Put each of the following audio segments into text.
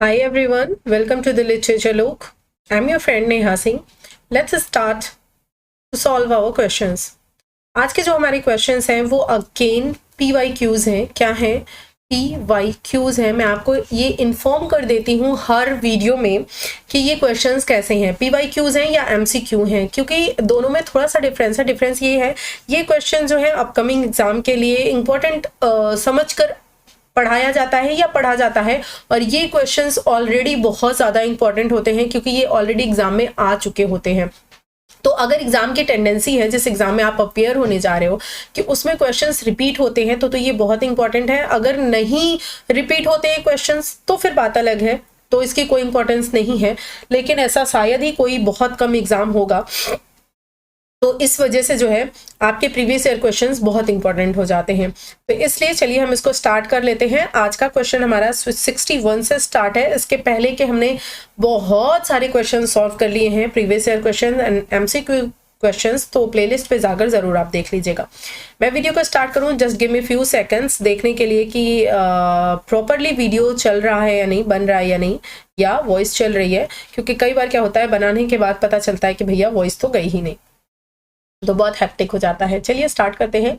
Hi everyone, welcome to the Literature Look. I'm your friend Neha Singh. Let's start to solve our questions. आज के जो हमारे questions हैं वो again PYQs हैं. क्या है? PYQs हैं. मैं आपको ये इन्फॉर्म कर देती हूँ हर वीडियो में कि ये क्वेश्चंस कैसे हैं, PYQs हैं या MCQ हैं, क्योंकि दोनों में थोड़ा सा डिफरेंस है. डिफरेंस ये है, ये क्वेश्चन जो है अपकमिंग एग्जाम के लिए इम्पोर्टेंट समझकर पढ़ाया जाता है या पढ़ा जाता है, और ये क्वेश्चंस ऑलरेडी बहुत ज़्यादा इंपॉर्टेंट होते हैं क्योंकि ये ऑलरेडी एग्जाम में आ चुके होते हैं. तो अगर एग्जाम की टेंडेंसी है जिस एग्जाम में आप अपियर होने जा रहे हो कि उसमें क्वेश्चंस रिपीट होते हैं तो ये बहुत इंपॉर्टेंट है. अगर नहीं रिपीट होते हैं क्वेश्चंस तो फिर बात अलग है, तो इसकी कोई इंपॉर्टेंस नहीं है. लेकिन ऐसा शायद ही कोई बहुत कम एग्जाम होगा, तो इस वजह से जो है आपके प्रीवियस ईयर क्वेश्चंस बहुत इंपॉर्टेंट हो जाते हैं. तो इसलिए चलिए हम इसको स्टार्ट कर लेते हैं. आज का क्वेश्चन हमारा 61 से स्टार्ट है. इसके पहले के हमने बहुत सारे क्वेश्चन सॉल्व कर लिए हैं, previous year question and MCQ questions, तो प्लेलिस्ट पे जाकर जरूर आप देख लीजिएगा. मैं वीडियो को स्टार्ट करूं, just give me few seconds देखने के लिए कि प्रॉपरली वीडियो चल रहा है या नहीं, बन रहा है या नहीं, या वॉइस चल रही है, क्योंकि कई बार क्या होता है बनाने के बाद पता चलता है कि भैया वॉइस तो गई ही नहीं, तो बहुत हेक्टिक हो जाता है. चलिए स्टार्ट करते हैं.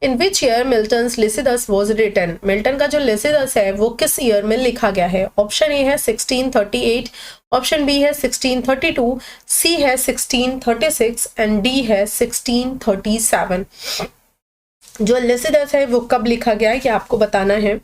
In which year Milton's Lycidas was written. Milton का जो लिसिदस है वो किस ईयर में लिखा गया है? ऑप्शन ए है 1638, ऑप्शन बी है 1632, सी है 1636 एंड डी है 1637. जो लिसिदस है वो कब लिखा गया है ये आपको बताना है.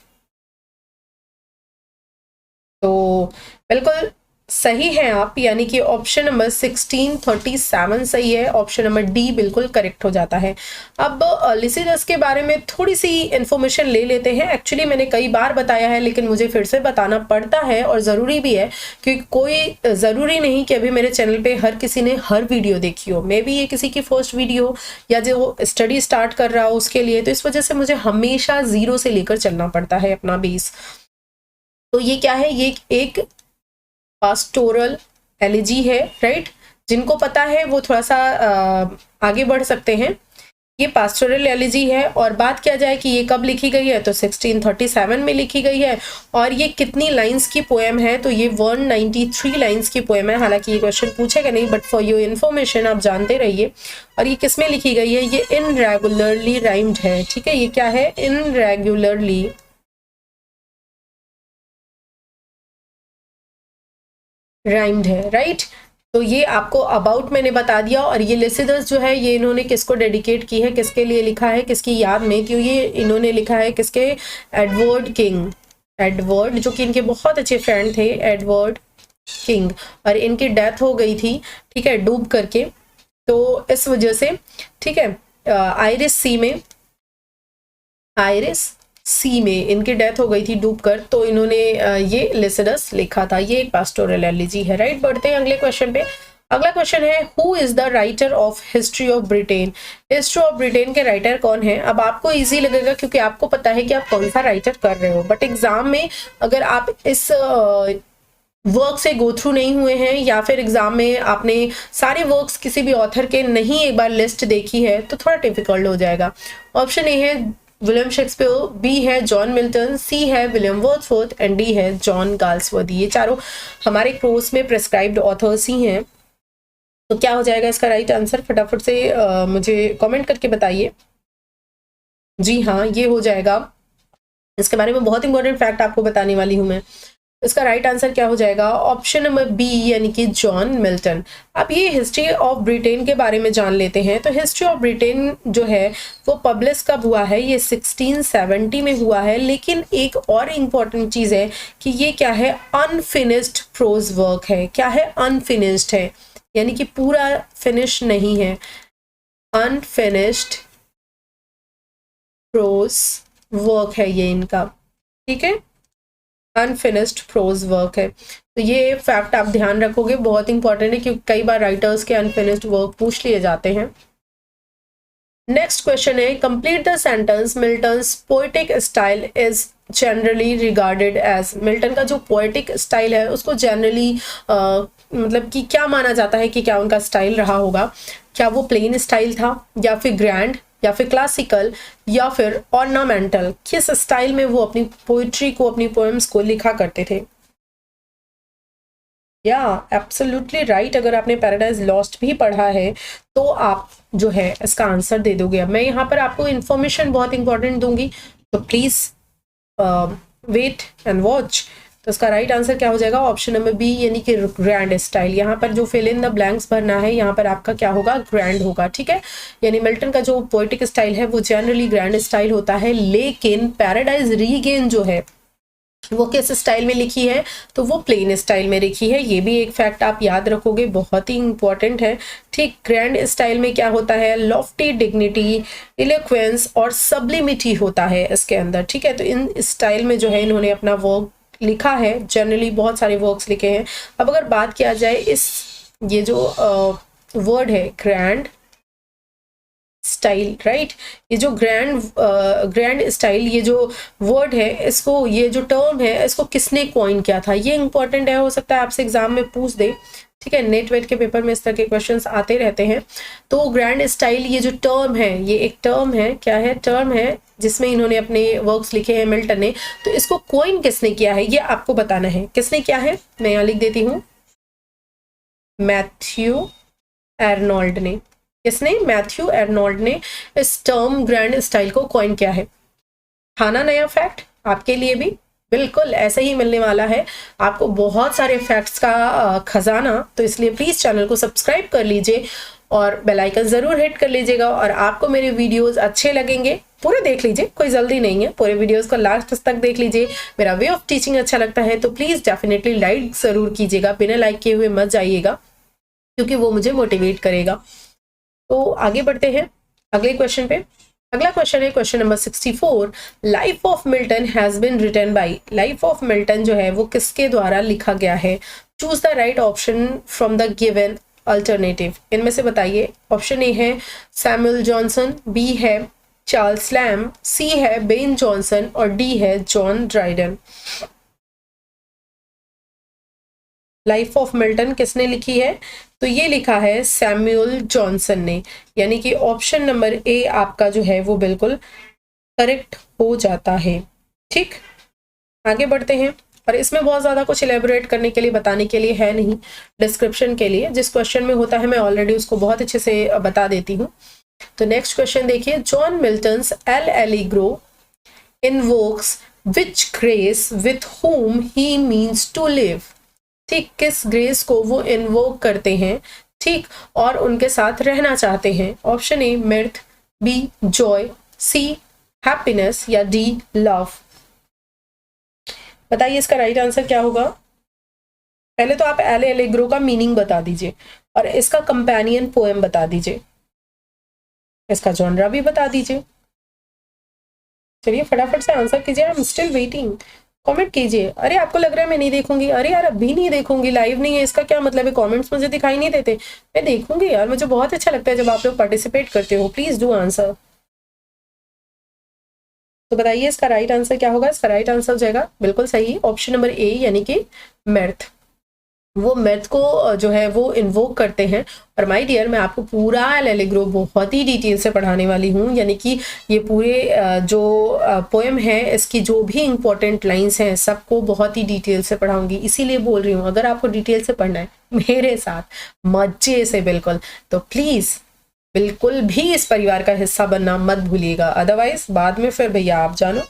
तो बिल्कुल सही है आप, यानी कि ऑप्शन नंबर 1637 सही है. ऑप्शन नंबर डी बिल्कुल करेक्ट हो जाता है. अब लिसिदस के बारे में थोड़ी सी इंफॉर्मेशन ले लेते हैं. एक्चुअली मैंने कई बार बताया है लेकिन मुझे फिर से बताना पड़ता है और ज़रूरी भी है, क्योंकि कोई ज़रूरी नहीं कि अभी मेरे चैनल पे हर किसी ने हर वीडियो देखी हो. मे बी ये किसी की फर्स्ट वीडियो या जो स्टडी स्टार्ट कर रहा हो उसके लिए, तो इस वजह से मुझे हमेशा ज़ीरो से लेकर चलना पड़ता है अपना बेस. तो ये क्या है? ये एक पास्टोरल एलिजी है, राइट. जिनको पता है वो थोड़ा सा आगे बढ़ सकते हैं. ये पास्टोरल एलिजी है, और बात किया जाए कि ये कब लिखी गई है तो 1637 में लिखी गई है. और ये कितनी लाइंस की पोएम है? तो ये 193 लाइंस की पोएम है. हालांकि ये क्वेश्चन पूछेगा नहीं, बट फॉर योर इन्फॉर्मेशन आप जानते रहिए. और ये किस में लिखी गई है? ये इनरेगुलरली राइम्ड है. ठीक है, ये क्या है? इनरेगुलरली राइम्ड है, राइट. तो ये आपको अबाउट मैंने बता दिया. और ये लिसिदस जो है ये इन्होंने किसको डेडिकेट की है, किसके लिए लिखा है, किसकी याद में? क्यों ये इन्होंने लिखा है किसके? Edward king. एडवर्ड जो कि इनके बहुत अच्छे फ्रेंड थे, एडवर्ड किंग, और इनकी डेथ हो गई थी, ठीक है, डूब करके. तो इस वजह से, ठीक है, आयरिस सी में इनकी डेथ हो गई थी डूबकर, तो इन्होंने ये लिसिदस लिखा था. ये एक पास्टोरल एलिजी है, राइट. बढ़ते हैं अगले क्वेश्चन पे. अगला क्वेश्चन है, who is the writer of history of Britain. History of Britain के राइटर कौन है? अब आपको इजी लगेगा क्योंकि आपको पता है कि आप कौन सा राइटर कर रहे हो, बट एग्जाम में अगर आप इस वर्क से गो थ्रू नहीं हुए हैं, या फिर एग्जाम में आपने सारे वर्क्स किसी भी ऑथर के नहीं एक बार लिस्ट देखी है, तो थोड़ा डिफिकल्ट हो जाएगा. ऑप्शन ए है विलियम शेक्सपियर, बी है जॉन मिल्टन, सी है विलियम वर्ड्सवर्थ एंड डी है जॉन गाल्सवर्दी. ये चारों हमारे कोर्स में प्रेस्क्राइब्ड ऑथर्स ही हैं. तो क्या हो जाएगा इसका राइट आंसर? फटाफट से मुझे कमेंट करके बताइए. जी हाँ, ये हो जाएगा. इसके बारे में बहुत इंपॉर्टेंट फैक्ट आपको बताने वाली हूँ मैं. इसका राइट आंसर क्या हो जाएगा? ऑप्शन नंबर बी, यानी कि जॉन मिल्टन. अब ये हिस्ट्री ऑफ ब्रिटेन के बारे में जान लेते हैं. तो हिस्ट्री ऑफ ब्रिटेन जो है वो पब्लिश कब हुआ है? ये 1670 में हुआ है. लेकिन एक और इम्पॉर्टेंट चीज़ है कि ये क्या है? अनफिनिश्ड प्रोज वर्क है. क्या है? अनफिनिश्ड है, यानी कि पूरा फिनिश नहीं है. अनफिनिश्ड प्रोज वर्क है ये इनका, ठीक है, अनफिनिश्ड प्रोज वर्क है. तो ये फैक्ट आप ध्यान रखोगे, बहुत इंपॉर्टेंट है, क्योंकि कई बार राइटर्स के अनफिनिश्ड वर्क पूछ लिए जाते हैं. नेक्स्ट क्वेश्चन है, complete the sentence Milton's poetic style is generally regarded as. Milton का जो पोएटिक स्टाइल है उसको जनरली मतलब कि क्या माना जाता है कि क्या उनका स्टाइल रहा होगा? क्या वो प्लेन स्टाइल था, या फिर ग्रैंड, या फिर क्लासिकल, या फिर ऑर्नामेंटल? किस स्टाइल में वो अपनी पोइट्री को, अपनी पोएम्स को लिखा करते थे? या एब्सोल्युटली राइट। अगर आपने पैराडाइज लॉस्ट भी पढ़ा है तो आप जो है इसका आंसर दे दोगे। अब मैं यहाँ पर आपको इन्फॉर्मेशन बहुत इंपॉर्टेंट दूंगी, तो प्लीज वेट एंड वॉच। तो इसका राइट आंसर क्या हो जाएगा? ऑप्शन नंबर बी, यानी कि ग्रैंड स्टाइल। यहाँ पर जो फिल इन द ब्लैंक्स भरना है, यहाँ पर आपका क्या होगा? ग्रैंड होगा, ठीक है। यानी मिल्टन का जो पोएटिक स्टाइल है वो जनरली ग्रैंड स्टाइल होता है, लेकिन पैराडाइज रीगेन जो है वो किस स्टाइल में लिखी है? तो वो प्लेन स्टाइल में लिखी है। ये भी एक फैक्ट आप याद रखोगे, बहुत ही इंपॉर्टेंट है, ठीक। ग्रैंड स्टाइल में क्या होता है? लॉफ्टी, डिग्निटी, इलोक्वेंस और सब्लिमिटी होता है इसके अंदर, ठीक है। तो इन स्टाइल में जो है इन्होंने अपना वर्क लिखा है, जनरली बहुत सारे वर्क्स लिखे हैं। अब अगर बात किया जाए इस ये जो वर्ड है ग्रैंड स्टाइल, राइट, ये जो ग्रैंड स्टाइल, ये जो वर्ड है, इसको, ये जो टर्म है, इसको किसने कॉइन किया था? ये इंपॉर्टेंट है, हो सकता है आपसे एग्जाम में पूछ दे, ठीक है। नेट वेट के पेपर में इस तरह के क्वेश्चंस आते रहते हैं। तो ग्रैंड स्टाइल, ये जो टर्म है, ये एक टर्म है, क्या है? टर्म है जिसमें इन्होंने अपने वर्क्स लिखे हैं मिल्टन ने। तो इसको कॉइन किसने किया है, ये आपको बताना है। किसने किया है? मैं यहाँ लिख देती हूँ, मैथ्यू एर्नोल्ड ने। किसने? मैथ्यू एर्नोल्ड ने इस टर्म ग्रैंड स्टाइल को कॉइन किया है। खाना नया फैक्ट आपके लिए भी बिल्कुल ऐसे ही मिलने वाला है आपको, बहुत सारे फैक्ट्स का खजाना। तो इसलिए प्लीज चैनल को सब्सक्राइब कर लीजिए और बेल आइकन जरूर हिट कर लीजिएगा। और आपको मेरे वीडियोस अच्छे लगेंगे, पूरे देख लीजिए, कोई जल्दी नहीं है, पूरे वीडियोस को लास्ट तक देख लीजिए। मेरा वे ऑफ टीचिंग अच्छा लगता है तो प्लीज डेफिनेटली लाइक जरूर कीजिएगा, बिना लाइक किए हुए मत जाइएगा, क्योंकि वो मुझे मोटिवेट करेगा। तो आगे बढ़ते हैं अगले क्वेश्चन पे। अगला क्वेश्चन है question number 64। Life of Milton has been written by. Life of Milton जो है वो किसके द्वारा लिखा गया है? Choose the right option from the given alternative. इनमें से बताइए। ऑप्शन ए है सैमुअल जॉनसन, बी है चार्ल्स लैम्ब, सी है बेन जॉनसन और डी है John Dryden. Life of Milton किसने लिखी है? तो ये लिखा है सैमुअल जॉनसन ने, यानी कि ऑप्शन नंबर ए आपका जो है वो बिल्कुल करेक्ट हो जाता है, ठीक। आगे बढ़ते हैं, और इसमें बहुत ज्यादा कुछ इलेबोरेट करने के लिए, बताने के लिए है नहीं, डिस्क्रिप्शन के लिए। जिस क्वेश्चन में होता है मैं ऑलरेडी उसको बहुत अच्छे से बता देती हूँ। तो नेक्स्ट क्वेश्चन देखिए। John Milton's L Allegro invokes which grace with whom he means to live। ठीक, किस ग्रेस को वो इन्वोक करते हैं, ठीक, और उनके साथ रहना चाहते हैं। Option A mirth, B joy, C happiness या डी लव। बताइए इसका राइट आंसर क्या होगा? पहले तो आप एल एलिग्रो का मीनिंग बता दीजिए और इसका कंपेनियन पोएम बता दीजिए, इसका जॉनरा भी बता दीजिए। चलिए फटाफट से आंसर कीजिए, I am still waiting. Comment कीजिए। अरे आपको लग रहा है मैं नहीं देखूंगी? अरे यार अभी नहीं देखूंगी, लाइव नहीं है, इसका क्या मतलब है? कमेंट्स मुझे दिखाई नहीं देते? मैं देखूंगी यार, मुझे बहुत अच्छा लगता है जब आप लोग पार्टिसिपेट करते हो। Please do answer. तो बताइए इसका राइट आंसर क्या होगा? इसका राइट आंसर हो जाएगा बिल्कुल सही, ऑप्शन नंबर ए, यानी कि मेर्थ। वो मेर्थ को जो है वो इन्वोक करते हैं। और माय डियर, मैं आपको पूरा एल एलिग्रो बहुत ही डिटेल से पढ़ाने वाली हूँ, यानी कि ये पूरे जो पोएम है इसकी जो भी इंपॉर्टेंट लाइंस हैं सबको बहुत ही डिटेल से पढ़ाऊंगी। इसीलिए बोल रही हूँ, अगर आपको डिटेल से पढ़ना है मेरे साथ मजे से बिल्कुल, तो प्लीज बिल्कुल भी इस परिवार का हिस्सा बनना मत भूलिएगा, अदरवाइज बाद में फिर भैया आप जानो।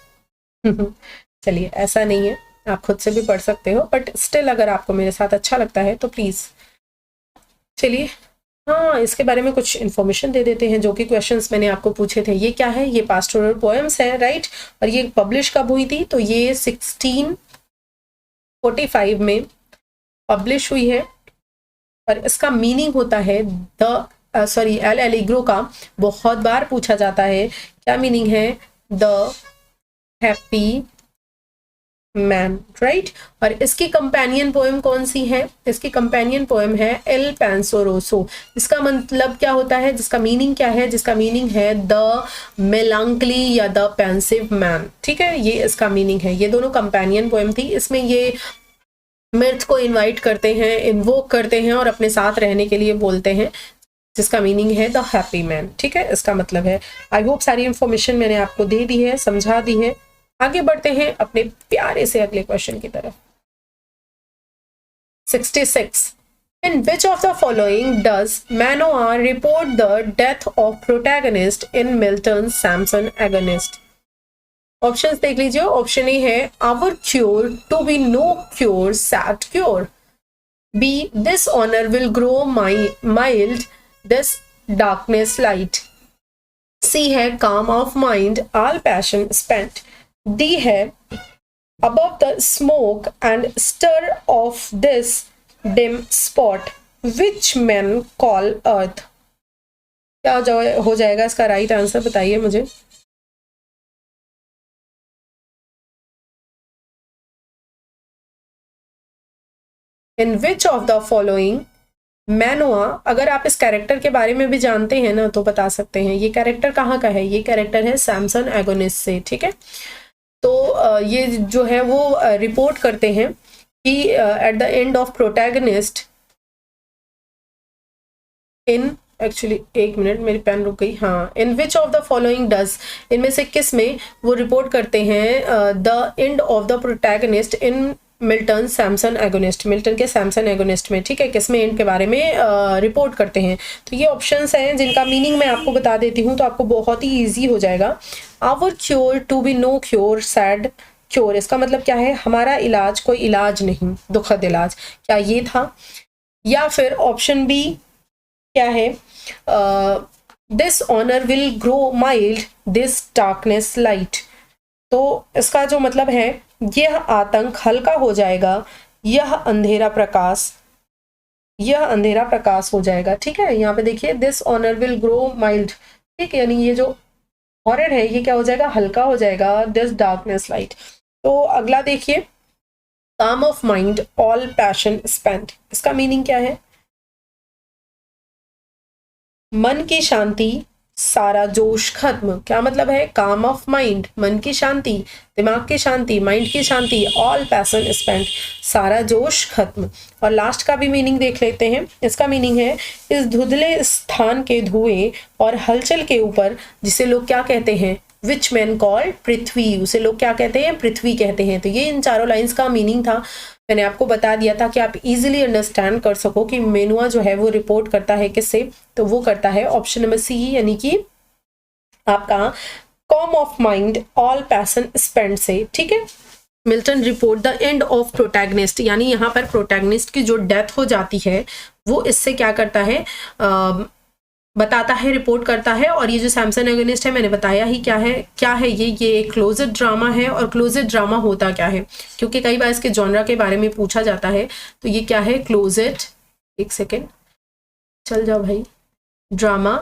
चलिए ऐसा नहीं है, आप खुद से भी पढ़ सकते हो, बट स्टिल अगर आपको मेरे साथ अच्छा लगता है तो प्लीज। चलिए हाँ, इसके बारे में कुछ इन्फॉर्मेशन दे देते हैं, जो कि क्वेश्चंस मैंने आपको पूछे थे। ये क्या है? ये पास्टोरल पोएम्स है, राइट। और ये पब्लिश कब हुई थी? तो ये 1645 में पब्लिश हुई है। और इसका मीनिंग होता है एल एलिग्रो का बहुत बार पूछा जाता है, क्या मीनिंग है? The happy man, right. और इसकी कंपेनियन पोएम कौन सी है? इसकी कंपेनियन पोएम है एल पेंसोरोसो। इसका मतलब क्या होता है? जिसका मीनिंग क्या है? जिसका मीनिंग है द मेलांकली या द पेंसिव मैन, ठीक है, ये इसका मीनिंग है। ये दोनों कंपेनियन पोएम थी। इसमें ये मिर्थ को इनवाइट करते हैं, इन्वोक करते हैं और अपने साथ रहने के लिए बोलते हैं, जिसका मीनिंग है द हैप्पी मैन, ठीक है, इसका मतलब है। आई होप सारी इंफॉर्मेशन मैंने आपको दे दी है, समझा दी है। आगे बढ़ते हैं अपने प्यारे से अगले क्वेश्चन की तरफ। 66. In which of the following does Manoa report the death of protagonist in Milton's Samson Agonist? Options देख लीजिए. ऑप्शन ए है our cure to be no cure sad cure. B, this honor will grow mild this darkness light. C है calm of mind all passion spent. D है above the smoke and stir of this dim spot which men call earth. क्या हो जाएगा इसका right answer, बताइए मुझे. इन which of the following मैनोआ, अगर आप इस कैरेक्टर के बारे में भी जानते हैं ना तो बता सकते हैं. ये कैरेक्टर कहाँ का है? ये कैरेक्टर है सैमसन एगोनिस्ट से. ठीक है, तो ये जो है वो रिपोर्ट करते हैं कि at the end of protagonist in, actually एक मिनट मेरी पेन रुक गई. हाँ, in which of the following does, इनमें से किस में वो रिपोर्ट करते हैं the end of the protagonist in Milton Samson Agonistes, Milton के सैमसन एगोनिस्ट में. ठीक है, किस में एंड के बारे में रिपोर्ट करते हैं. तो ये ऑप्शंस हैं जिनका मीनिंग मैं आपको बता देती हूँ तो आपको बहुत ही ईजी हो जाएगा. Our cure to be no cure sad cure, इसका मतलब क्या है? हमारा इलाज कोई इलाज नहीं, दुखद इलाज. क्या ये था? या फिर ऑप्शन बी क्या है? This honour will grow mild this darkness light. तो इसका जो मतलब है, यह आतंक हल्का हो जाएगा, यह अंधेरा प्रकाश, यह अंधेरा प्रकाश हो जाएगा. ठीक है, यहाँ पे देखिए this honour will grow mild. ठीक है, यानी ये जो हॉरर है ये क्या हो जाएगा? हल्का हो जाएगा, दिस डार्कनेस लाइट. तो अगला देखिए, काम of mind all passion spent, इसका मीनिंग क्या है? मन की शांति सारा जोश खत्म. क्या मतलब है? काम ऑफ माइंड, मन की शांति, दिमाग की शांति, माइंड की शांति, ऑल पैशन स्पेंट, सारा जोश खत्म. और लास्ट का भी मीनिंग देख लेते हैं. इसका मीनिंग है इस धुंधले स्थान के धुएं और हलचल के ऊपर, जिसे लोग क्या कहते हैं? विच मैन कॉल्ड पृथ्वी, उसे लोग क्या कहते हैं? पृथ्वी कहते हैं. तो ये इन चारों लाइंस का मीनिंग था. मैंने आपको बता दिया था कि आप इजीली अंडरस्टैंड कर सको कि मेनुआ जो है वो रिपोर्ट करता है किससे. तो वो करता है ऑप्शन नंबर सी, यानी कि आपका com of mind all passion spend से. ठीक है, Milton report the end of protagonist, यानी यहाँ पर प्रोटैगनिस्ट की जो डेथ हो जाती है वो इससे क्या करता है? बताता है, रिपोर्ट करता है. और ये जो सैमसन एगोनिस्ट है मैंने बताया ही क्या है ये एक क्लोजेड ड्रामा है. और क्लोजेड ड्रामा होता क्या है? क्योंकि कई बार इसके जॉनरा के बारे में पूछा जाता है. तो ये क्या है? क्लोजेड, एक सेकेंड चल जाओ भाई, ड्रामा.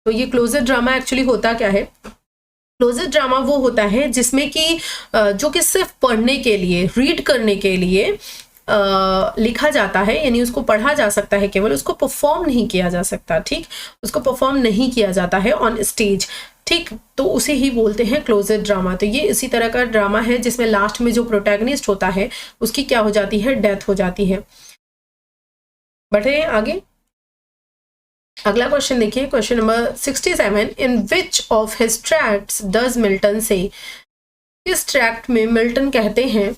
तो ये क्लोजेड ड्रामा एक्चुअली होता क्या है? क्लोजेड ड्रामा वो होता है जिसमें कि जो कि सिर्फ पढ़ने के लिए, रीड करने के लिए लिखा जाता है, यानी उसको पढ़ा जा सकता है केवल, उसको परफॉर्म नहीं किया जा सकता. ठीक, उसको परफॉर्म नहीं किया जाता है ऑन स्टेज. ठीक, तो उसे ही बोलते हैं क्लोजेड ड्रामा. तो ये इसी तरह का ड्रामा है जिसमें लास्ट में जो प्रोटैगनिस्ट होता है उसकी क्या हो जाती है? डेथ हो जाती है. बढ़े आगे. अगला क्वेश्चन देखिए, question number 67. In which of his tracts does Milton से, इस ट्रैक्ट में मिल्टन कहते हैं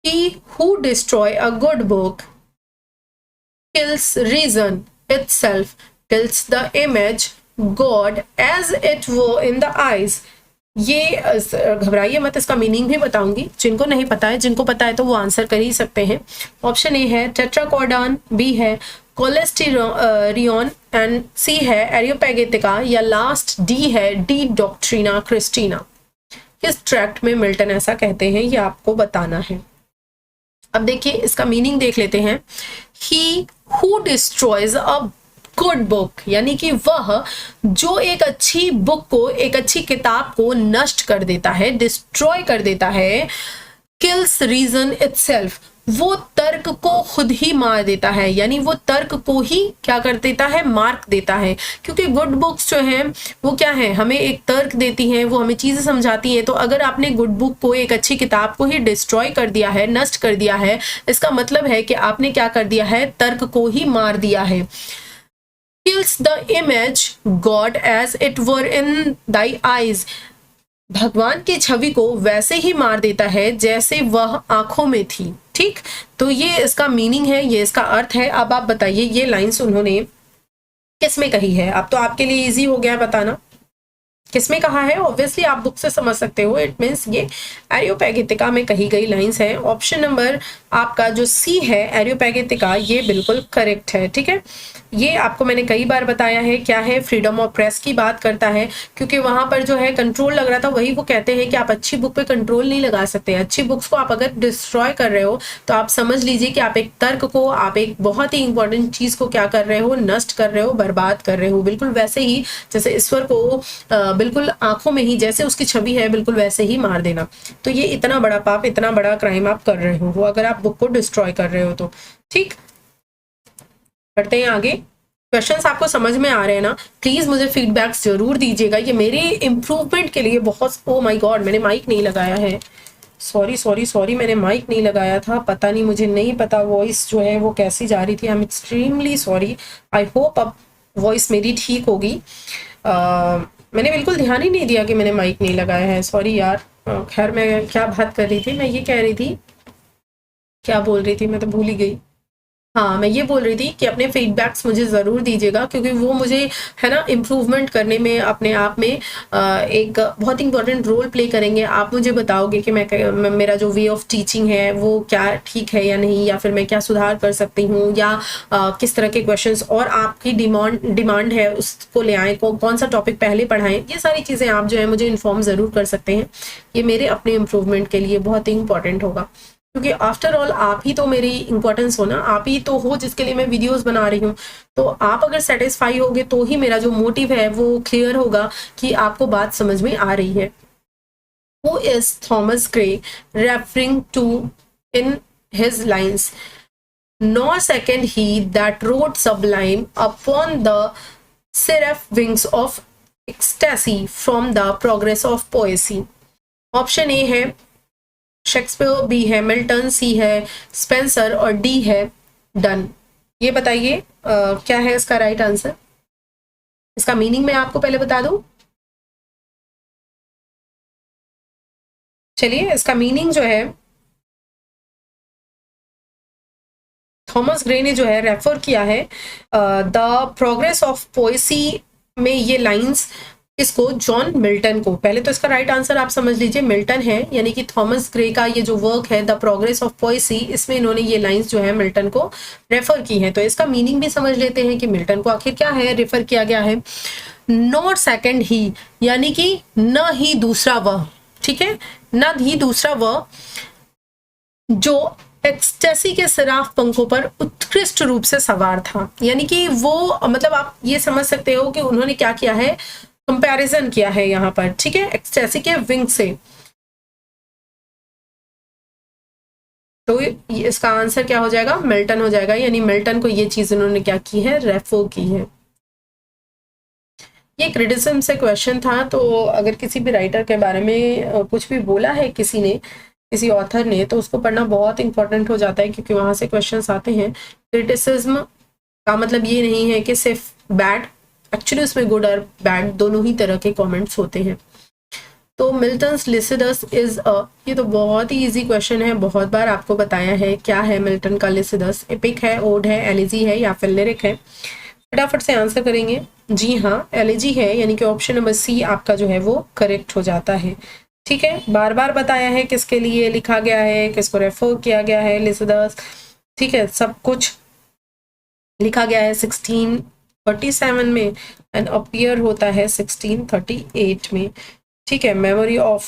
He who destroy a good book kills reason itself, kills the image God as it were in the eyes. ये घबराइए मत, इसका मीनिंग भी बताऊंगी. जिनको नहीं पता है, जिनको पता है तो वो आंसर कर ही सकते हैं. ऑप्शन ए है टेट्राकोडान, बी है कोलेस्टेरियन एंड सी है एरियोपेगेटिका, या लास्ट डी है डी डॉक्ट्रिना क्रिस्टीना. किस ट्रैक्ट में मिल्टन ऐसा कहते हैं ये आपको बताना है. अब देखिए इसका मीनिंग देख लेते हैं. He who destroys a good book, यानी कि वह जो एक अच्छी बुक को, एक अच्छी किताब को नष्ट कर देता है, डिस्ट्रॉय कर देता है. किल्स रीजन इटसेल्फ, वो तर्क को खुद ही मार देता है, यानी वो तर्क को ही क्या कर देता है? मार्क देता है. क्योंकि गुड बुक्स जो हैं वो क्या है? हमें एक तर्क देती हैं, वो हमें चीजें समझाती हैं. तो अगर आपने गुड बुक को, एक अच्छी किताब को ही डिस्ट्रॉय कर दिया है, नष्ट कर दिया है, इसका मतलब है कि आपने क्या कर दिया है? तर्क को ही मार दिया है. Kills the image God as it were in thy eyes, भगवान की छवि को वैसे ही मार देता है जैसे वह आंखों में थी। ठीक, तो ये इसका मीनिंग है, ये इसका अर्थ है। अब आप बताइए ये लाइंस उन्होंने किस में कही है। अब तो आपके लिए इजी हो गया बताना किसमें कहा है। ऑब्वियसली आप बुक से समझ सकते हो, इट मीन्स ये एरियोपैगितिका में कही गई लाइंस है। ऑप्शन नंबर आपका जो सी है एरियोपैगितिका, ये बिल्कुल करेक्ट है। ठीक है, ये आपको मैंने कई बार बताया है क्या है, फ्रीडम ऑफ प्रेस की बात करता है, क्योंकि वहां पर जो है कंट्रोल लग रहा था, वही वो कहते हैं कि आप अच्छी बुक पे कंट्रोल नहीं लगा सकते। अच्छी बुक्स को आप अगर डिस्ट्रॉय कर रहे हो तो आप समझ लीजिए कि आप एक तर्क को, आप एक बहुत ही इंपॉर्टेंट चीज को क्या कर रहे हो, नष्ट कर रहे हो, बर्बाद कर रहे हो। बिल्कुल वैसे ही जैसे ईश्वर को बिल्कुल आंखों में ही जैसे उसकी छवि है बिल्कुल वैसे ही मार देना। तो ये इतना बड़ा पाप, इतना बड़ा क्राइम आप कर रहे हो वो अगर आप बुक को डिस्ट्रॉय कर रहे हो तो। ठीक, बढ़ते हैं आगे। क्वेश्चंस आपको समझ में आ रहे हैं ना? प्लीज मुझे फीडबैक्स जरूर दीजिएगा, ये मेरे इंप्रूवमेंट के लिए बहुत। ओ माय गॉड, मैंने माइक नहीं लगाया है। सॉरी सॉरी सॉरी, मैंने माइक नहीं लगाया था, पता नहीं, मुझे नहीं पता वॉइस जो है वो कैसी जा रही थी। I am extremely sorry. I hope अब वॉइस मेरी ठीक होगी। मैंने बिल्कुल ध्यान ही नहीं दिया कि मैंने माइक नहीं लगाया है, सॉरी यार। खैर मैं क्या बात कर रही थी, मैं ये कह रही थी, क्या बोल रही थी मैं तो भूल ही गई। हाँ, मैं ये बोल रही थी कि अपने फीडबैक्स मुझे ज़रूर दीजिएगा, क्योंकि वो मुझे है ना इम्प्रूवमेंट करने में अपने आप में एक बहुत इंपॉर्टेंट रोल प्ले करेंगे। आप मुझे बताओगे कि मैं मेरा जो वे ऑफ टीचिंग है वो क्या ठीक है या नहीं, या फिर मैं क्या सुधार कर सकती हूँ, या किस तरह के क्वेश्चंस और आपकी डिमांड है उसको ले आए, कौन सा टॉपिक पहले पढ़ाएं। ये सारी चीज़ें आप जो है मुझे इन्फॉर्म ज़रूर कर सकते हैं। ये मेरे अपने इम्प्रूवमेंट के लिए बहुत ही इंपॉर्टेंट होगा, क्योंकि आफ्टर ऑल आप ही तो मेरी इंपॉर्टेंस हो ना, आप ही तो हो जिसके लिए मैं वीडियोस बना रही हूँ। तो आप अगर सेटिस्फाई होगे तो ही मेरा जो मोटिव है वो क्लियर होगा कि आपको बात समझ में आ रही है। Who is Thomas Gray referring to in his lines? Nor second he that rode sublime upon the seraph wings of ecstasy from the progress of poesy. Option A है शेक्सपियर, बी है मिल्टन, सी है Spencer और D है done. ये बताइए क्या है इसका राइट आंसर। इसका मीनिंग मैं आपको पहले बता दूं। चलिए, इसका मीनिंग जो है थॉमस ग्रे ने जो है रेफर किया है द प्रोग्रेस ऑफ पोएसी में ये लाइंस इसको जॉन मिल्टन को। पहले तो इसका राइट आंसर आप समझ लीजिए मिल्टन है, यानी कि थॉमस ग्रे का ये जो वर्क है द प्रोग्रेस ऑफ पोएसी, इसमें इन्होंने ये लाइंस जो है मिल्टन को रेफर की है। तो इसका मीनिंग भी समझ लेते हैं कि मिल्टन को आखिर क्या है रेफर किया गया है। नॉट सेकंड ही, यानी कि न ही दूसरा वह, ठीक है, न ही दूसरा वह जो एक्सटेसी के सराफ पंखों पर उत्कृष्ट रूप से सवार था। यानी कि वो मतलब आप ये समझ सकते हो कि उन्होंने क्या किया है, कंपैरिजन किया है यहाँ पर, ठीक है, एक्सटेसी के विंग से। तो इसका आंसर क्या हो जाएगा, मिल्टन हो जाएगा। यानी मिल्टन को ये चीज उन्होंने क्या की है, रेफर की है। ये क्रिटिसिज्म से क्वेश्चन था, तो अगर किसी भी राइटर के बारे में कुछ भी बोला है किसी ने, किसी ऑथर ने, तो उसको पढ़ना बहुत इंपॉर्टेंट हो जाता है, क्योंकि वहां से क्वेश्चंस आते हैं। क्रिटिसिज्म का मतलब ये नहीं है कि सिर्फ बैड, एक्चुअली उसमें गुड और बैड दोनों ही तरह के कमेंट्स होते हैं। तो मिल्टन्स लिसिडस इज अ, ये तो बहुत ही इजी क्वेश्चन है, बहुत बार आपको बताया है क्या है मिल्टन का लिसिडस। एपिक है, ओड है, एलिजी है या फिर लिरिक है। फटाफट से आंसर करेंगे। जी हाँ, एलिजी है, यानी कि ऑप्शन नंबर सी आपका जो है वो करेक्ट हो जाता है। ठीक है, बार बार बताया है किसके लिए लिखा गया है, किसको रेफर किया गया है लिसिडस, ठीक है, सब कुछ लिखा गया है 1637 में एंड अपीयर होता है 1638 में। ठीक है, मेमोरी ऑफ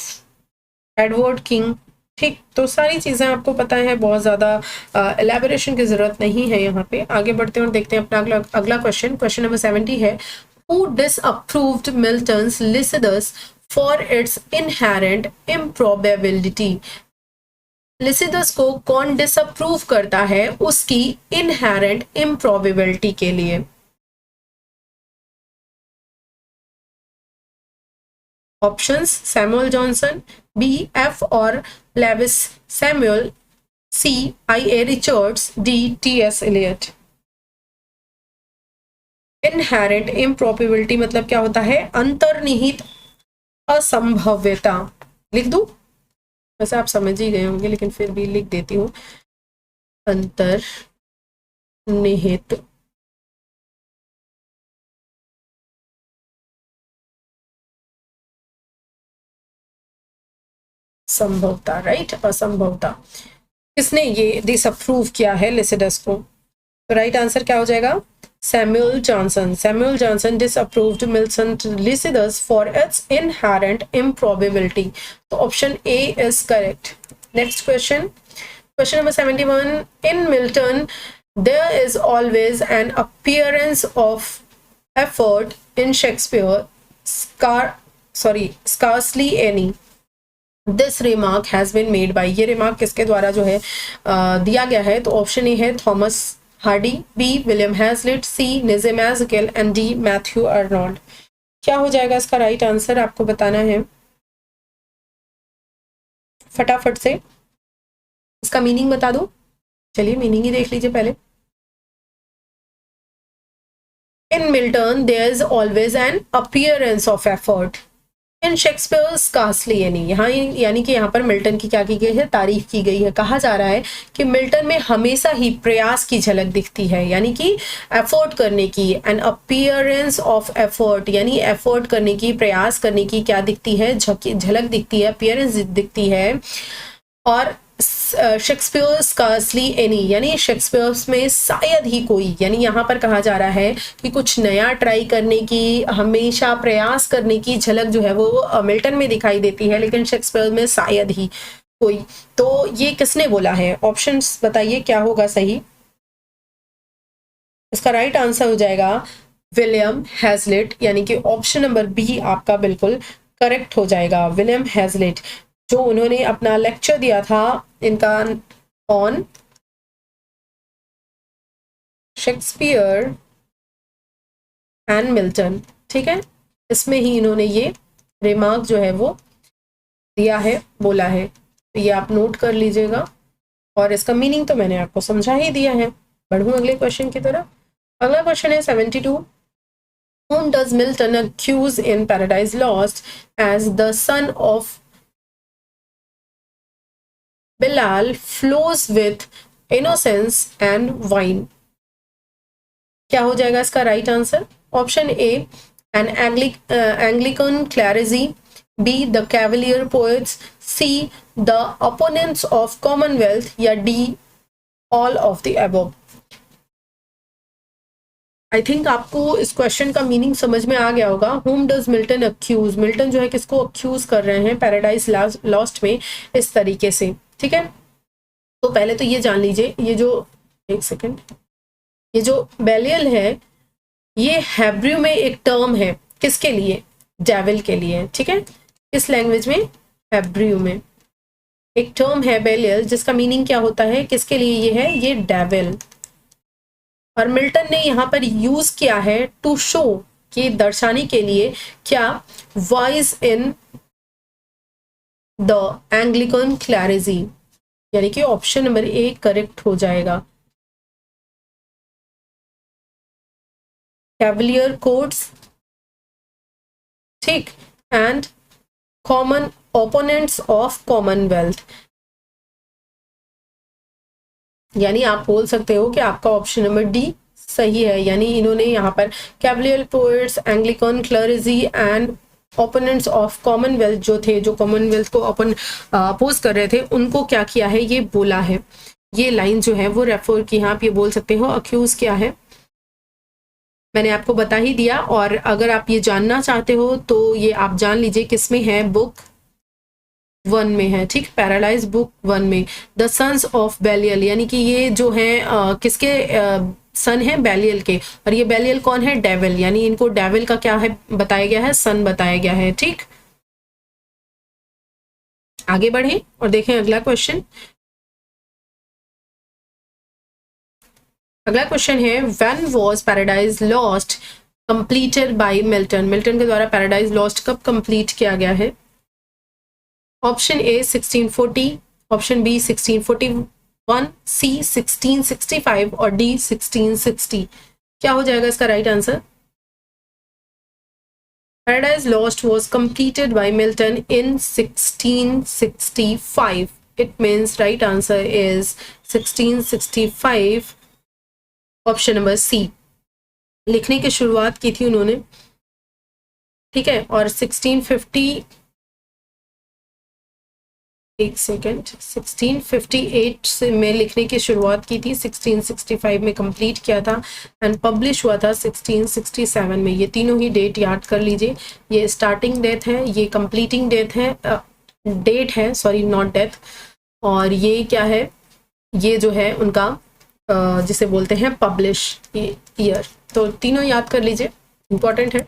एडवर्ड किंग। ठीक, तो सारी चीजें आपको पता है, बहुत ज्यादा एलैबोरेशन की जरूरत नहीं है यहाँ पे। आगे बढ़ते हैं और देखते हैं अपना अगला क्वेश्चन। क्वेश्चन नंबर 70 है, who disapproved Milton's Lycidas for its inherent improbability. Lycidas को कौन डिसअप्रूव करता है उसकी इनहेरेंट इम्प्रोबेबिलिटी के लिए। Options Samuel Johnson, B F और Lewis Samuel, C I A Richards, D T S Eliot. Inherent improbability मतलब क्या होता है, अंतर्निहित असंभव्यता लिख दूं? वैसे आप समझ ही गए होंगे लेकिन फिर भी लिख देती हूँ। अंतर्निहित संभवता, राइट, असंभवता। किसने ये डिसअप्रूव किया है लिसिडस को? तो राइट आंसर क्या हो जाएगा? Samuel Johnson. Samuel Johnson disapproved Milton Lycidas for its inherent improbability. तो option A is correct. Next question, question number 71। In Milton there is always an appearance of effort, in Shakespeare scarcely any. This remark has been made by, ये remark किसके द्वारा जो है दिया गया है? तो ऑप्शन ए है Thomas Hardy, B William Hazlitt, C निजे मैजकेल एंड डी मैथ्यू अर्नोल्ड। क्या हो जाएगा इसका राइट आंसर? आपको बताना है फटाफट से। इसका मीनिंग बता दो। चलिए मीनिंग ही देख लीजिए पहले। In Milton there is always an appearance of effort, in Shakespeare scarcely any. यहाँ यानी कि यहाँ पर मिल्टन की क्या की गई है? तारीफ की गई है। कहा जा रहा है कि मिल्टन में हमेशा ही प्रयास की झलक दिखती है, यानी कि एफर्ट करने की। एन अपीयरेंस ऑफ एफर्ट यानी एफर्ट करने की, प्रयास करने की क्या दिखती है? झलक दिखती है, अपीयरेंस दिखती है। और शेक्सपियर स्कार्सली एनी यानी शेक्सपियर में शायद ही कोई, यानी यहाँ पर कहा जा रहा है कि कुछ नया ट्राई करने की, हमेशा प्रयास करने की झलक जो है वो मिल्टन में दिखाई देती है, लेकिन शेक्सपियर में शायद ही कोई। तो ये किसने बोला है? ऑप्शंस बताइए क्या होगा सही। इसका राइट आंसर हो जाएगा विलियम हैजलिट, यानी कि ऑप्शन नंबर बी आपका बिल्कुल करेक्ट हो जाएगा। विलियम हैजलिट, जो उन्होंने अपना लेक्चर दिया था इनका ऑन शेक्सपियर एंड मिल्टन, ठीक है, इसमें ही इन्होंने ये रिमार्क जो है वो दिया है, बोला है। तो ये आप नोट कर लीजिएगा, और इसका मीनिंग तो मैंने आपको समझा ही दिया है। बढ़ूं अगले क्वेश्चन की तरफ। अगला क्वेश्चन है 72। Whom does Milton accuse in Paradise Lost as the son of Belial flows with innocence and wine? क्या हो जाएगा इसका right answer? Option A an Anglican clergy, B the cavalier poets, C the opponents of commonwealth, या D all of the above. I think आपको इस question का meaning समझ में आ गया होगा। Whom does Milton accuse, Milton जो है किसको अक्यूज कर रहे हैं पैराडाइज लॉस्ट में इस तरीके से, ठीक है। तो पहले तो ये जान लीजिए, ये जो एक सेकेंड, ये जो बेलियल है ये हेब्रू में एक टर्म है, किसके लिए? डेविल के लिए, ठीक है। इस लैंग्वेज में हेब्रू में एक टर्म है बेलियल, जिसका मीनिंग क्या होता है? किसके लिए ये है? ये डेविल। और मिल्टन ने यहाँ पर यूज किया है टू शो, कि दर्शाने के लिए क्या? वाइज इन द एंग्लिकन क्लैरिजी, यानी कि ऑप्शन नंबर ए करेक्ट हो जाएगा। कैवलियर कोड्स, ठीक, and common opponents of Commonwealth, यानी आप बोल सकते हो कि आपका ऑप्शन नंबर डी सही है। यानी इन्होंने यहाँ पर cavalier poets, Anglican clergy and opponents of commonwealth जो थे, जो कॉमनवेल्थ को अपोज कर रहे थे, उनको क्या किया है? ये बोला है। ये लाइन जो है वो रेफर की, आप ये बोल सकते हो अक्यूज क्या है, मैंने आपको बता ही दिया। और अगर आप ये जानना चाहते हो तो ये आप जान लीजिए किसमें है, बुक 1 में है, ठीक, पैराडाइज बुक 1 में। द सन्स ऑफ बेलियल, यानी कि ये जो है किसके सन है? बेलियल के। और ये बेलियल कौन है? डेविल, यानी इनको डेविल का क्या है बताया गया है? सन बताया गया है, ठीक। आगे बढ़े और देखें अगला क्वेश्चन। अगला क्वेश्चन है when was paradise lost completed by Milton, Milton के द्वारा पैराडाइज लॉस्ट कब कंप्लीट किया गया है? ऑप्शन ए 1640, ऑप्शन बी 1641, सी 1665 और डी 1660। क्या हो जाएगा इसका right answer? Paradise Lost was completed by Milton in 1665. It means right answer is 1665, option number C. लिखने की शुरुआत की थी उन्होंने, ठीक है, और 1650, एक सेकेंड, 1658 से में लिखने की शुरुआत की थी, 1665 में कंप्लीट किया था एंड पब्लिश हुआ था 1667 में। ये तीनों ही डेट याद कर लीजिए। ये स्टार्टिंग डेट है, ये कंप्लीटिंग डेट है, डेट है, सॉरी नॉट डेथ, और ये क्या है, ये जो है उनका जिसे बोलते हैं पब्लिश ईयर। तो तीनों याद कर लीजिए, इंपॉर्टेंट है।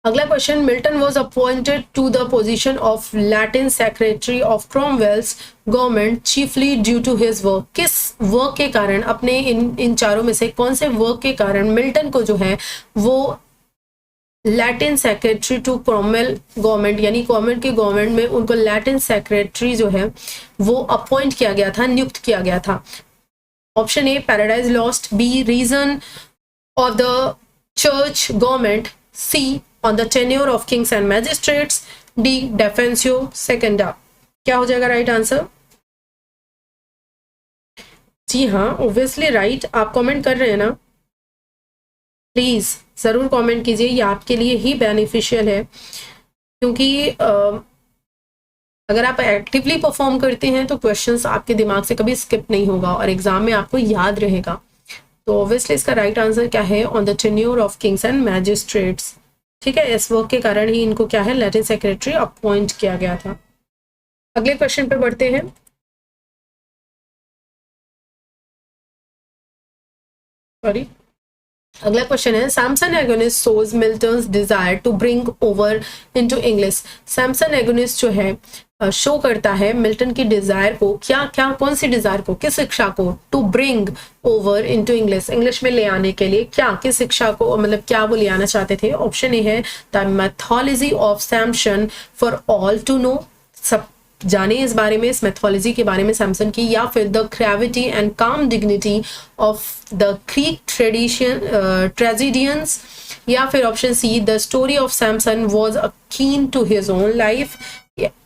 अगला question, Milton was appointed to the position of Latin secretary of Cromwell's government chiefly due to his work. किस वर्क के कारण, अपने इन चारों में से कौन से वर्क के कारण मिल्टन को जो है वो Latin secretary to Cromwell government, यानी गवर्नमेंट में उनको लैटिन सेक्रेटरी जो है वो अपॉइंट किया गया था, नियुक्त किया गया था। Option A, Paradise Lost, B, reason of the church government, C, on the tenure of kings and magistrates, D, defensio secunda। क्या हो जाएगा राइट आंसर? जी हाँ, ऑब्वियसली राइट। आप कमेंट कर रहे हैं ना, प्लीज जरूर कमेंट कीजिए, ये आपके लिए ही बेनिफिशियल है, क्योंकि अगर आप एक्टिवली परफॉर्म करते हैं तो क्वेश्चंस आपके दिमाग से कभी स्किप नहीं होगा और एग्जाम में आपको याद रहेगा। तो ऑब्वियसली इसका राइट आंसर क्या है, on the tenure of Kings and magistrates, ठीक है। इस वर्क के कारण ही इनको क्या है, लैटिन सेक्रेटरी अपॉइंट किया गया था। अगले क्वेश्चन पे बढ़ते हैं। सॉरी, अगला क्वेश्चन है, Samson Agonistes shows Milton's desire to bring over into English. Samson Agonistes जो है शो करता है मिल्टन की डिजायर को, क्या क्या, कौन सी डिजायर को, किस शिक्षा को, to bring over into English, English में ले आने के लिए, क्या, किस शिक्षा को, मतलब क्या वो ले आना चाहते थे। ऑप्शन ए है the mythology of Samson for all to know, सब जाने इस बारे में, इस मैथोलॉजी के बारे में सैमसन की, या फिर the gravity and calm dignity of the Greek tragedians, या फिर option C, the story of Samson was akin to his own life,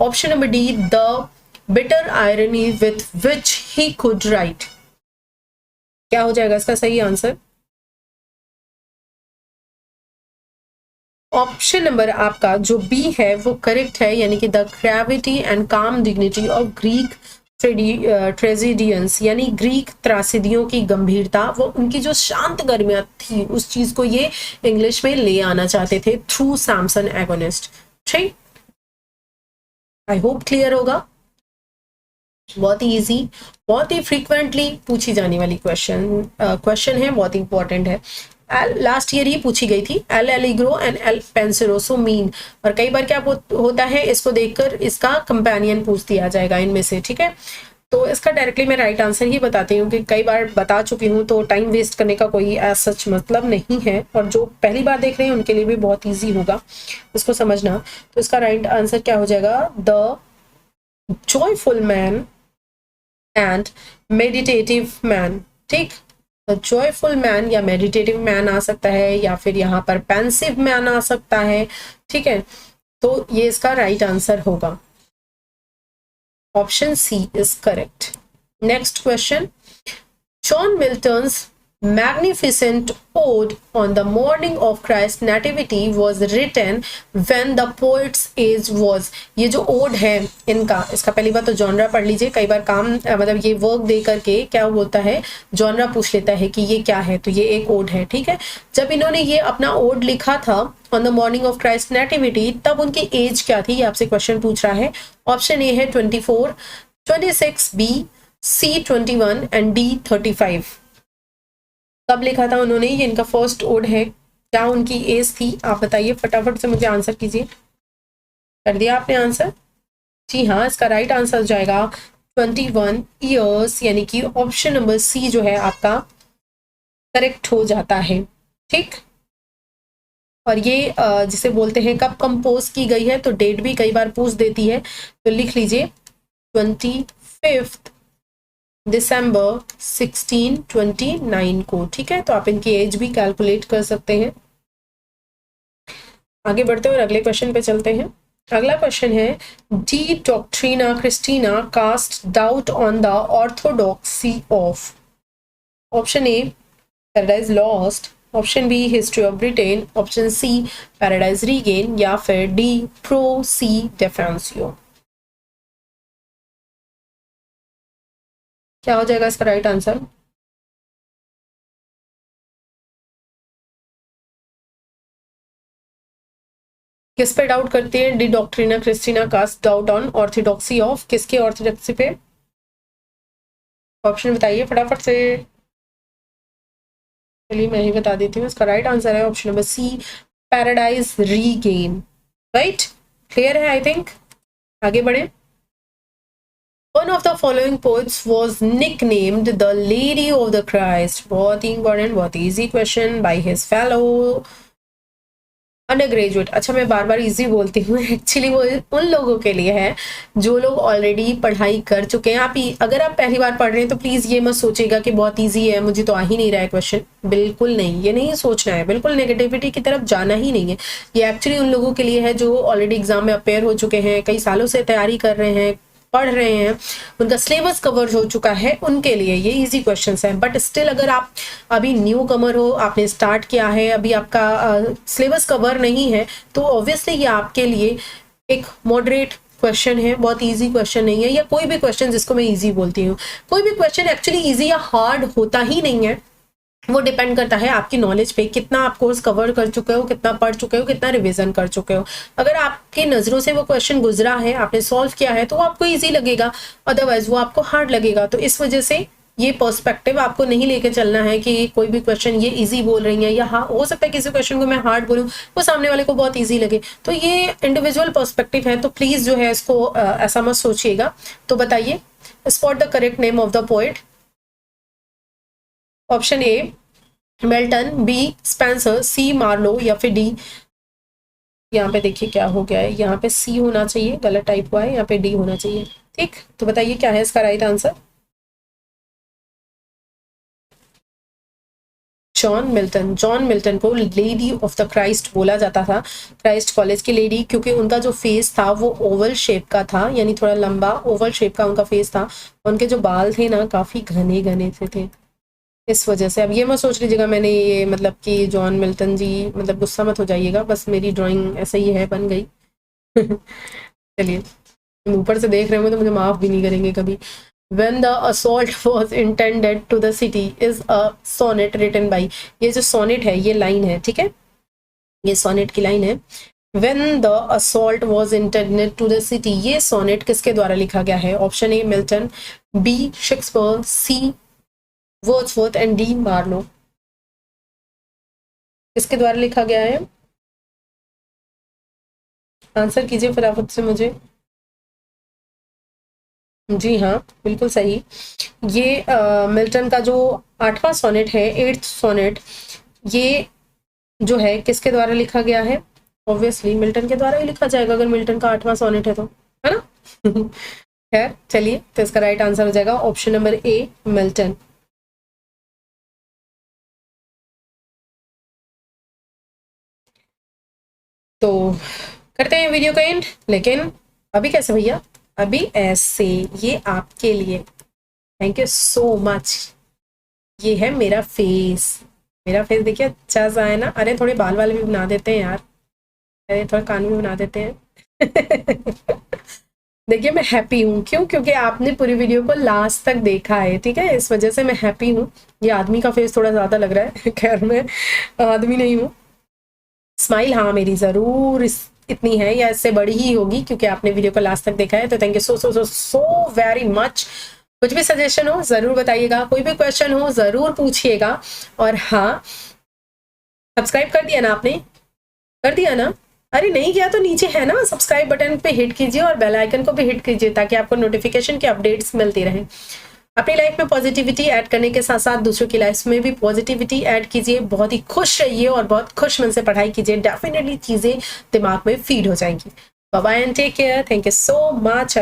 option number D, the bitter irony with which he could write. क्या हो जाएगा इसका सही answer? Option number आपका जो B है वो करेक्ट है, यानी कि the gravity and calm dignity of Greek ट्रेजिडियंस, यानी ग्रीक त्रासिदियों की गंभीरता, वो उनकी जो शांत गर्मियां थी उस चीज को ये इंग्लिश में ले आना चाहते थे थ्रू सैमसन एगोनिस्ट। ठीक, आई होप क्लियर होगा। बहुत ही इजी, बहुत ही फ्रीक्वेंटली पूछी जाने वाली क्वेश्चन है, बहुत इंपॉर्टेंट है। लास्ट ईयर ही पूछी गई थी, L'Allegro and Il Penseroso mean, और कई बार क्या होता है, इसको देखकर इसका कंपेनियन पूछ दिया जाएगा इनमें से, ठीक है। तो इसका डायरेक्टली मैं राइट आंसर ही बताती हूँ कि कई बार बता चुकी हूँ, तो टाइम वेस्ट करने का कोई एज सच मतलब नहीं है, और जो पहली बार देख रहे हैं उनके लिए भी बहुत ईजी होगा इसको समझना। तो इसका राइट आंसर क्या हो जाएगा, the joyful man and meditative man. ठीक, जॉयफुल मैन या मेडिटेटिव मैन आ सकता है, या फिर यहाँ पर पेंसिव मैन आ सकता है, ठीक है। तो ये इसका राइट आंसर होगा, option C is correct. Next question, John Milton's magnificent ode on the morning of Christ's nativity was written when the poet's age was। ये जो ओड है इनका, इसका पहली बार तो जॉनरा पढ़ लीजिए, कई बार काम मतलब ये वर्क दे करके क्या बोलता है, जॉनरा पूछ लेता है कि ये क्या है, तो ये एक ओड है, ठीक है। जब इन्होंने ये अपना ओड लिखा था on the morning of Christ nativity, तब उनकी एज क्या थी, ये आपसे क्वेश्चन पूछ रहा है। ऑप्शन ए है 24, 26, बी, सी 21 एंड डी 35। कब लिखा था उन्होंने, ये इनका फर्स्ट ओड है, क्या उनकी एज थी, आप बताइए, फटाफट से मुझे आंसर कीजिए। कर दिया आपने आंसर? जी हाँ, इसका राइट आंसर हो जाएगा 21 ईयर्स, यानी कि ऑप्शन नंबर सी जो है आपका करेक्ट हो जाता है। ठीक, और ये जिसे बोलते हैं कब कंपोज की गई है, तो डेट भी कई बार पूछ देती है, तो लिख लीजिए 25 दिसंबर 1629 को, ठीक है। तो आप इनकी एज भी कैलकुलेट कर सकते हैं। आगे बढ़ते हुए अगले क्वेश्चन पे चलते हैं। अगला क्वेश्चन है, De Doctrina Christiana cast doubt on the orthodoxy of. Option A Paradise Lost, option B History of Britain, option C Paradise Regain, या फिर डी प्रो सी डेफेंसियो। क्या हो जाएगा इसका राइट आंसर? किस पे डाउट करती है De Doctrina Christiana cast doubt on orthodoxy of? किसके ऑर्थोडॉक्सी पे? ऑप्शन बताइए फटाफट से। चलिए मैं ही बता देती हूँ, इसका राइट आंसर है option number C Paradise Regained. Right, clear है आई थिंक। आगे बढ़े। One of the following poets was nicknamed the Lady of the Christ. बहुत ही इंपॉर्टेंट, बहुत easy question by his fellow under graduate. अच्छा मैं बार बार easy बोलती हूँ, एक्चुअली वो उन लोगों के लिए है जो लोग ऑलरेडी पढ़ाई कर चुके हैं। अगर आप पहली बार पढ़ रहे हैं तो प्लीज़ ये मत सोचिएगा कि बहुत इजी है, मुझे तो आ ही नहीं रहा है क्वेश्चन। बिल्कुल नहीं, ये नहीं सोचना है, बिल्कुल नेगेटिविटी की तरफ जाना ही नहीं है। ये एक्चुअली उन लोगों के लिए है जो ऑलरेडी एग्जाम में अपेयर हो चुके हैं, कई सालों से तैयारी कर रहे हैं, पढ़ रहे हैं, उनका सिलेबस कवर हो चुका है, उनके लिए ये इजी क्वेश्चंस हैं। बट स्टिल अगर आप अभी न्यू कमर हो, आपने स्टार्ट किया है, अभी आपका सिलेबस कवर नहीं है, तो ऑब्वियसली ये आपके लिए एक मॉडरेट क्वेश्चन है, बहुत इजी क्वेश्चन नहीं है। या कोई भी क्वेश्चन जिसको मैं इजी बोलती हूँ, कोई भी क्वेश्चन एक्चुअली इजी या हार्ड होता ही नहीं है, वो डिपेंड करता है आपकी नॉलेज पे, कितना आप कोर्स कवर कर चुके हो, कितना पढ़ चुके हो, कितना रिवीजन कर चुके हो। अगर आपकी नज़रों से वो क्वेश्चन गुजरा है, आपने सॉल्व किया है, तो वो आपको इजी लगेगा, अदरवाइज वो आपको हार्ड लगेगा। तो इस वजह से ये पर्सपेक्टिव आपको नहीं लेके चलना है कि कोई भी क्वेश्चन ये इजी बोल रही है, या हाँ हो सकता है किसी क्वेश्चन को मैं हार्ड बोलूँ, वो सामने वाले को बहुत ईजी लगे। तो ये इंडिविजुअल पर्सपेक्टिव है, तो प्लीज़ जो है इसको ऐसा मत सोचिएगा। तो बताइए, spot the correct name of the poet. Option A Milton, B Spenser, C Marlowe, या फिर डी, यहाँ पे देखिए क्या हो गया है, यहाँ पे सी होना चाहिए, गलत टाइप हुआ है, यहाँ पे डी होना चाहिए। ठीक, तो बताइए क्या है इसका right answer? John Milton. John Milton को लेडी ऑफ द क्राइस्ट बोला जाता था, क्राइस्ट कॉलेज की लेडी, क्योंकि उनका जो फेस था वो ओवल शेप का था, यानी थोड़ा लंबा ओवल शेप का उनका फेस था। उनके जो बाल थे ना, काफ़ी घने घने से थे, इस वजह से। अब ये मत सोच लीजिएगा मैंने ये मतलब कि जॉन मिल्टन जी, मतलब गुस्सा मत हो जाइएगा, बस मेरी ड्राइंग ऐसे ही है, बन गई। चलिए, ऊपर से देख रहे होंगे तो मुझे माफ़ भी नहीं करेंगे कभी। When the assault was intended to the city is a sonnet written by, ये जो सोनेट है ये लाइन है, ठीक है, ये सोनेट की लाइन है। When the assault was intended to the city, ये सोनेट किसके द्वारा लिखा गया है? Option A Milton, B Shakespeare, C Wordsworth and D Marlowe. किसके द्वारा लिखा गया है? आंसर कीजिए फटाफट से मुझे। जी हाँ, बिल्कुल सही। ये मिल्टन का जो 8वां सोनेट है, 8th सोनेट, ये जो है किसके द्वारा लिखा गया है? ऑब्वियसली मिल्टन के द्वारा ही लिखा जाएगा, अगर मिल्टन का 8वां सोनेट है तो, है ना? खैर चलिए, तो इसका राइट आंसर हो जाएगा ऑप्शन नंबर ए मिल्टन। तो करते हैं वीडियो का एंड, लेकिन अभी कैसे भैया? अभी ऐसे, ये आपके लिए। Thank you so much. ये है मेरा फेस, मेरा फेस देखिए अच्छा सा है ना। अरे थोड़े बाल वाल भी बना देते हैं यार, अरे थोड़ा कान भी बना देते हैं। देखिए मैं हैप्पी हूँ, क्यों? क्योंकि आपने पूरी वीडियो को लास्ट तक देखा है, ठीक है, इस वजह से मैं हैप्पी हूँ। ये आदमी का फेस थोड़ा ज़्यादा लग रहा है, खैर मैं आदमी नहीं हूँ। स्माइल हाँ मेरी ज़रूर इतनी है या इससे बड़ी ही होगी, क्योंकि आपने वीडियो को लास्ट तक देखा है। तो thank you so so so so very much. कुछ भी सजेशन हो ज़रूर बताइएगा, कोई भी क्वेश्चन हो ज़रूर पूछिएगा। और हाँ, सब्सक्राइब कर दिया ना आपने? कर दिया ना? अरे नहीं किया तो नीचे है ना सब्सक्राइब बटन पे हिट कीजिए और बेल आइकन को भी हिट कीजिए, ताकि आपको नोटिफिकेशन की अपडेट्स मिलती रहें। अपनी लाइफ में पॉजिटिविटी ऐड करने के साथ साथ दूसरों की लाइफ में भी पॉजिटिविटी ऐड कीजिए। बहुत ही खुश रहिए और बहुत खुश मन से पढ़ाई कीजिए, डेफिनेटली चीज़ें दिमाग में फीड हो जाएंगी। Bye bye and take care. Thank you so much.